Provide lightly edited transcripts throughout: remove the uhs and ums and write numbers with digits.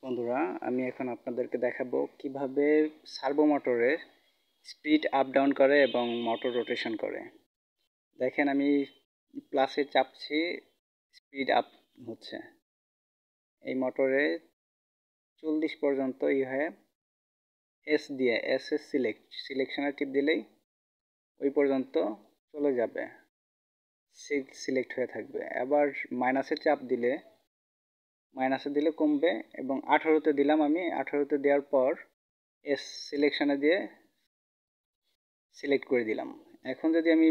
বন্ধুরা, আমি এখন আপনাদেরকে দেখাবো কিভাবে সার্ভো মোটরের স্পিড আপ ডাউন করে এবং মোটর রোটেশন করে। দেখেন, আমি প্লাসে চাপছি, স্পিড আপ হচ্ছে। এই মোটরে 40 পর্যন্ত হয়ে এস সিলেকশনের টিপ দিলেই ওই পর্যন্ত চলে যাবে, সিলেক্ট হয়ে থাকবে। আবার মাইনাসে চাপ দিলে কমবে, এবং 18তে দিলাম, আমি 18তে দেওয়ার পর এস সিলেকশনে দিয়ে সিলেক্ট করে দিলাম। এখন যদি আমি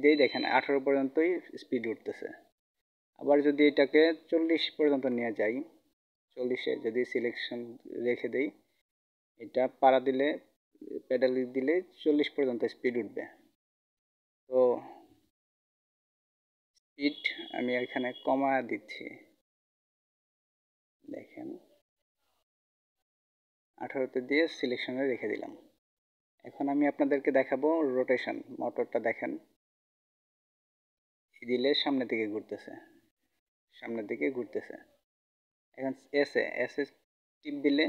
দেই, দেখেন 18 পর্যন্তই স্পিড উঠতেছে। আবার যদি এটাকে 40 পর্যন্ত নিয়ে যাই, 40-এ যদি সিলেকশন রেখে দেই, এটা পাড়া দিলে, পেডাল দিলে 40 পর্যন্ত স্পিড উঠবে। তো স্পিড আমি এখানে কমা দিচ্ছি, দেখেন 18তে দিয়ে সিলেকশনে রেখে দিলাম। এখন আমি আপনাদেরকে দেখাবো রোটেশন। মোটরটা দেখেন, দিলে সামনের দিকে ঘুরতেছে। এখন এসে টিপ দিলে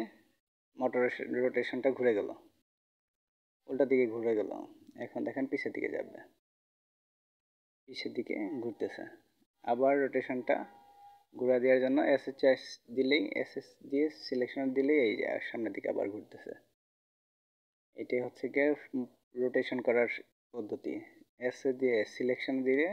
মোটরের রোটেশনটা ঘুরে গেল, উল্টা দিকে ঘুরে গেল। এখন দেখেন পিছের দিকে যাবে, পিছের দিকে ঘুরতেছে। আবার রোটেশনটা ঘুরা দেওয়ার জন্য এসএস দিয়ে সিলেকশন দিলেই এই যে সামনের দিকে আবার ঘুরতেছে। এটাই হচ্ছে গিয়ে রোটেশন করার পদ্ধতি। এস দিয়ে সিলেকশন দিয়ে